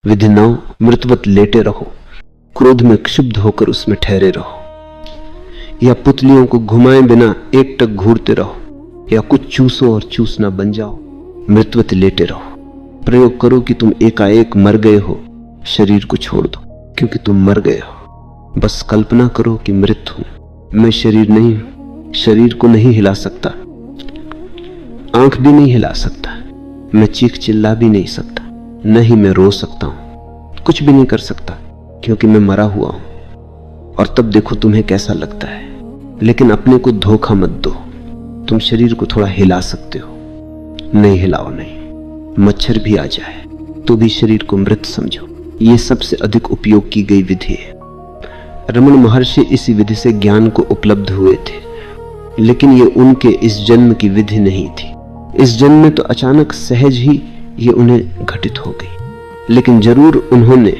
विधि 9, मृतवत लेटे रहो, क्रोध में क्षुब्ध होकर उसमें ठहरे रहो, या पुतलियों को घुमाए बिना एकटक घूरते रहो, या कुछ चूसो और चूसना बन जाओ। मृतवत लेटे रहो। प्रयोग करो कि तुम एकाएक मर गए हो, शरीर को छोड़ दो क्योंकि तुम मर गए हो। बस कल्पना करो कि मृत हूं, मैं शरीर नहीं हूं, शरीर को नहीं हिला सकता, आंख भी नहीं हिला सकता, मैं चीख चिल्ला भी नहीं सकता, न ही मैं रो सकता हूं, कुछ भी नहीं कर सकता क्योंकि मैं मरा हुआ हूं। और तब देखो तुम्हें कैसा लगता है। लेकिन अपने को धोखा मत दो, तुम शरीर को थोड़ा हिला सकते हो। नहीं हिलाओ नहीं, मच्छर भी आ जाए तो भी शरीर को मृत समझो। ये सबसे अधिक उपयोग की गई विधि है। रमण महर्षि इसी विधि से ज्ञान को उपलब्ध हुए थे, लेकिन ये उनके इस जन्म की विधि नहीं थी। इस जन्म में तो अचानक सहज ही ये उन्हें घटित हो गई, लेकिन जरूर उन्होंने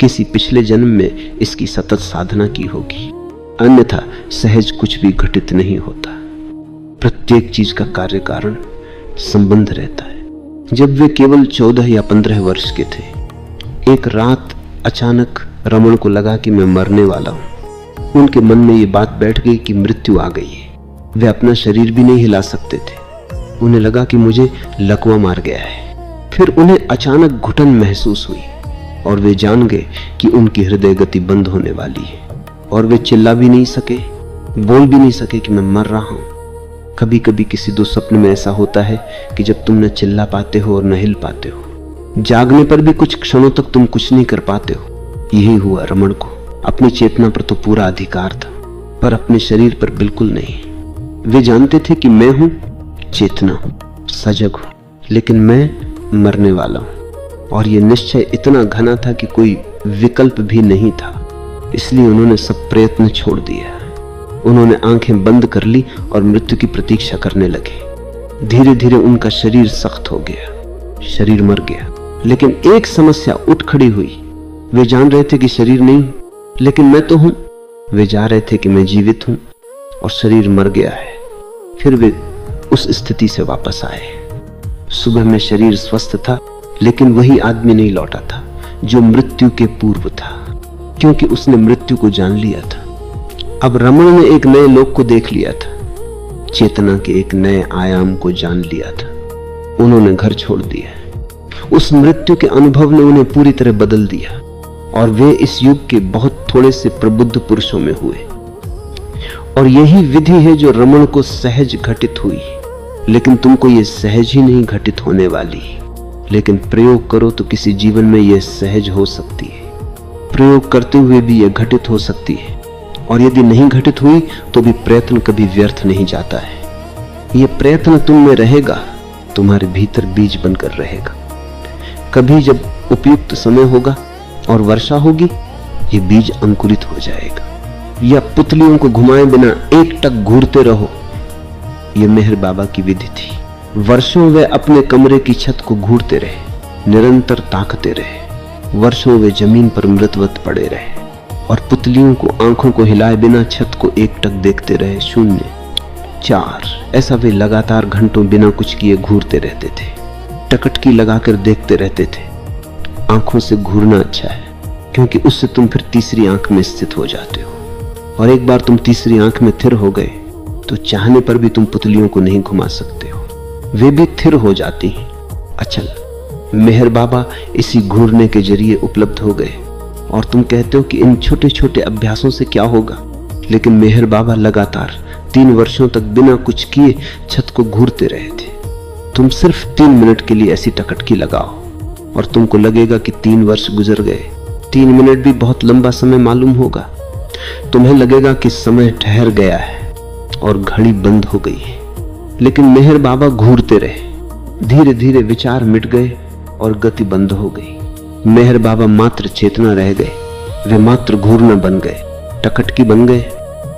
किसी पिछले जन्म में इसकी सतत साधना की होगी, अन्यथा सहज कुछ भी घटित नहीं होता। प्रत्येक चीज का कार्य कारण संबंध रहता है। जब वे केवल 14 या 15 वर्ष के थे, एक रात अचानक रमण को लगा कि मैं मरने वाला हूं। उनके मन में ये बात बैठ गई कि मृत्यु आ गई है। वे अपना शरीर भी नहीं हिला सकते थे। उन्हें लगा कि मुझे लकवा मार गया है। फिर उन्हें अचानक घुटन महसूस हुई और वे जान गए कि उनकी हृदय गति बंद होने वाली है, और वे चिल्ला भी नहीं सके, बोल भी नहीं सके कि मैं मर रहा हूं। कभी कभी किसी दो सपने में ऐसा होता है कि जब तुम न चिल्ला पाते हो और न हिल पाते हो, जागने पर भी कुछ क्षणों तक तुम कुछ नहीं कर पाते हो। यही हुआ रमण को। अपनी चेतना पर तो पूरा अधिकार था, पर अपने शरीर पर बिल्कुल नहीं। वे जानते थे कि मैं हूं, चेतना हूं, सजग हूं, लेकिन मैं मरने वाला हूं। और यह निश्चय इतना घना था कि कोई विकल्प भी नहीं था। इसलिए उन्होंने सब प्रयत्न छोड़ दिया। उन्होंने आंखें बंद कर ली और मृत्यु की प्रतीक्षा करने लगे। धीरे धीरे उनका शरीर सख्त हो गया, शरीर मर गया। लेकिन एक समस्या उठ खड़ी हुई। वे जान रहे थे कि शरीर नहीं, लेकिन मैं तो हूं। वे जा रहे थे कि मैं जीवित हूं और शरीर मर गया है। फिर वे उस स्थिति से वापस आए। सुबह में शरीर स्वस्थ था, लेकिन वही आदमी नहीं लौटा था जो मृत्यु के पूर्व था, क्योंकि उसने मृत्यु को जान लिया था। अब रमण ने एक नए लोक को देख लिया था, चेतना के एक नए आयाम को जान लिया था। उन्होंने घर छोड़ दिया। उस मृत्यु के अनुभव ने उन्हें पूरी तरह बदल दिया, और वे इस युग के बहुत थोड़े से प्रबुद्ध पुरुषों में हुए। और यही विधि है जो रमण को सहज घटित हुई। लेकिन तुमको ये सहज ही नहीं घटित होने वाली, लेकिन प्रयोग करो तो किसी जीवन में यह सहज हो सकती है। प्रयोग करते हुए भी यह घटित हो सकती है, और यदि नहीं घटित हुई तो भी प्रयत्न कभी व्यर्थ नहीं जाता है। यह प्रयत्न तुम में रहेगा, तुम्हारे भीतर बीज बनकर रहेगा। कभी जब उपयुक्त समय होगा और वर्षा होगी, ये बीज अंकुरित हो जाएगा। या पुतलियों को घुमाए बिना एकटक घूरते रहो, ये मेहर बाबा की विधि थी। वर्षों वे अपने कमरे की छत को घूरते रहे, निरंतर ताकते रहे। वर्षों वे जमीन पर मृतवत पड़े रहे और पुतलियों को आंखों को हिलाए बिना छत को एकटक देखते रहे। 0, 4, ऐसा वे लगातार घंटों बिना कुछ किए घूरते रहते थे। टकटकी लगाकर देखते रहते थे। आंखों से घूरना अच्छा है, क्योंकि उससे तुम फिर तीसरी आंख में स्थित हो जाते हो, और एक बार तुम तीसरी आंख में थिर हो गए तो चाहने पर भी तुम पुतलियों को नहीं घुमा सकते हो, वे भी थिर हो जाती हैं। अच्छा, मेहर बाबा इसी घूरने के जरिए उपलब्ध हो गए, और तुम कहते हो कि इन छोटे छोटे अभ्यासों से क्या होगा। लेकिन मेहर बाबा लगातार 3 वर्षों तक बिना कुछ किए छत को घूरते रहे थे। तुम सिर्फ 3 मिनट के लिए ऐसी टकटकी लगाओ और तुमको लगेगा कि 3 वर्ष गुजर गए। 3 मिनट भी बहुत लंबा समय मालूम होगा। तुम्हें लगेगा कि समय ठहर गया है और घड़ी बंद हो गई है। लेकिन मेहर बाबा घूरते रहे। धीरे धीरे विचार मिट गए और गति बंद हो गई। मेहर बाबा मात्र चेतना रह गए। वे मात्र घूरना बन गए, टकटकी बन गए,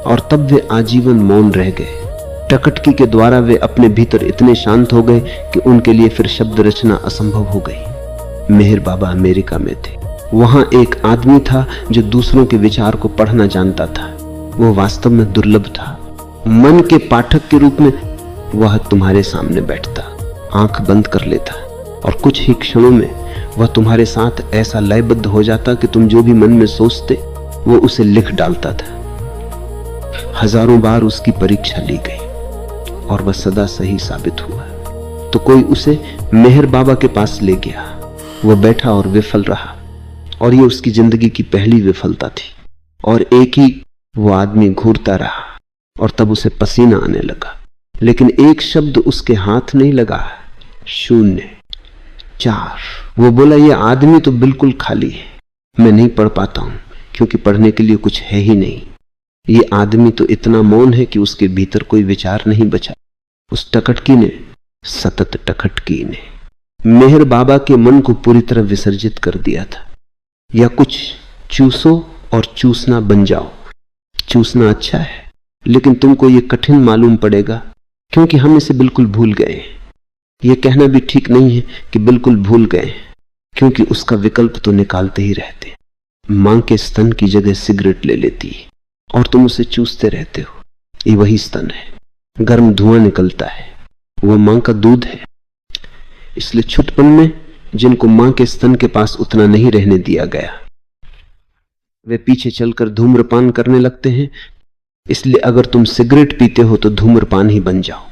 और तब वे आजीवन मौन रह गए। टकटकी के द्वारा वे अपने भीतर इतने शांत हो गए कि उनके लिए फिर शब्द रचना असंभव हो गई। मेहर बाबा अमेरिका में थे। वहां एक आदमी था जो दूसरों के विचार को पढ़ना जानता था। वो वास्तव में दुर्लभ था। मन के पाठक के रूप में वह तुम्हारे सामने बैठता, आंख बंद कर लेता, और कुछ ही क्षणों में वह तुम्हारे साथ ऐसा लयबद्ध हो जाता कि तुम जो भी मन में सोचते वो उसे लिख डालता था। हजारों बार उसकी परीक्षा ली गई और वह सदा सही साबित हुआ। तो कोई उसे मेहर बाबा के पास ले गया। वह बैठा और विफल रहा, और ये उसकी जिंदगी की पहली विफलता थी। और एक ही वो आदमी घूरता रहा, और तब उसे पसीना आने लगा, लेकिन एक शब्द उसके हाथ नहीं लगा। 0, 4। वो बोला, ये आदमी तो बिल्कुल खाली है, मैं नहीं पढ़ पाता हूं क्योंकि पढ़ने के लिए कुछ है ही नहीं। ये आदमी तो इतना मौन है कि उसके भीतर कोई विचार नहीं बचा। उस टकटकी ने, सतत टकटकी ने मेहर बाबा के मन को पूरी तरह विसर्जित कर दिया था। या कुछ चूसो और चूसना बन जाओ। चूसना अच्छा है, लेकिन तुमको ये कठिन मालूम पड़ेगा क्योंकि हम इसे बिल्कुल भूल गए। ये कहना भी ठीक नहीं है कि बिल्कुल भूल गए, क्योंकि उसका विकल्प तो निकालते ही रहते। मां के स्तन की जगह सिगरेट ले लेती है और तुम उसे चूसते रहते हो। ये वही स्तन है, गर्म धुआं निकलता है, वह मां का दूध है। इसलिए छुटपन में जिनको मां के स्तन के पास उतना नहीं रहने दिया गया, वे पीछे चलकर धूम्रपान करने लगते हैं। इसलिए अगर तुम सिगरेट पीते हो तो धूम्रपान ही बन जाओ।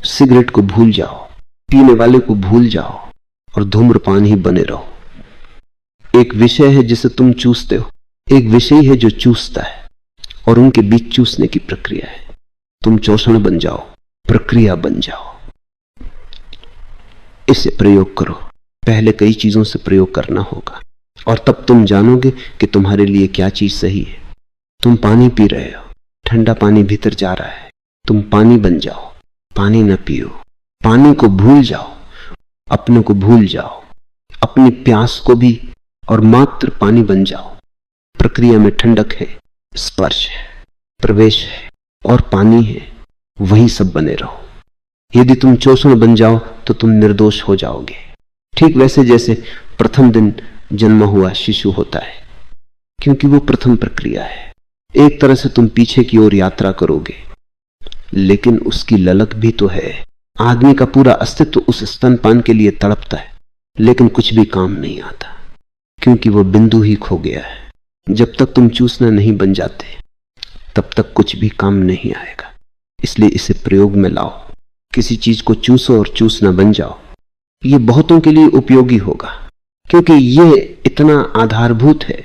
सिगरेट को भूल जाओ, पीने वाले को भूल जाओ और धूम्रपान ही बने रहो। एक विषय है जिसे तुम चूसते हो, एक विषय है जो चूसता है, और उनके बीच चूसने की प्रक्रिया है। तुम चौषण बन जाओ, प्रक्रिया बन जाओ। इसे प्रयोग करो। पहले कई चीजों से प्रयोग करना होगा, और तब तुम जानोगे कि तुम्हारे लिए क्या चीज सही है। तुम पानी पी रहे हो, ठंडा पानी भीतर जा रहा है, तुम पानी बन जाओ, पानी न पियो, पानी को भूल जाओ, अपने को भूल जाओ, अपनी प्यास को भी, और मात्र पानी बन जाओ। प्रक्रिया में ठंडक है, स्पर्श है, प्रवेश है और पानी है, वही सब बने रहो। यदि तुम चौषण बन जाओ तो तुम निर्दोष हो जाओगे। ठीक वैसे जैसे प्रथम दिन जन्मा हुआ शिशु होता है, क्योंकि वो प्रथम प्रक्रिया है। एक तरह से तुम पीछे की ओर यात्रा करोगे, लेकिन उसकी ललक भी तो है। आदमी का पूरा अस्तित्व उस स्तनपान के लिए तड़पता है, लेकिन कुछ भी काम नहीं आता, क्योंकि वो बिंदु ही खो गया है। जब तक तुम चूसना नहीं बन जाते, तब तक कुछ भी काम नहीं आएगा। इसलिए इसे प्रयोग में लाओ। किसी चीज को चूसो और चूसना बन जाओ। ये बहुतों के लिए उपयोगी होगा, क्योंकि ये इतना आधारभूत है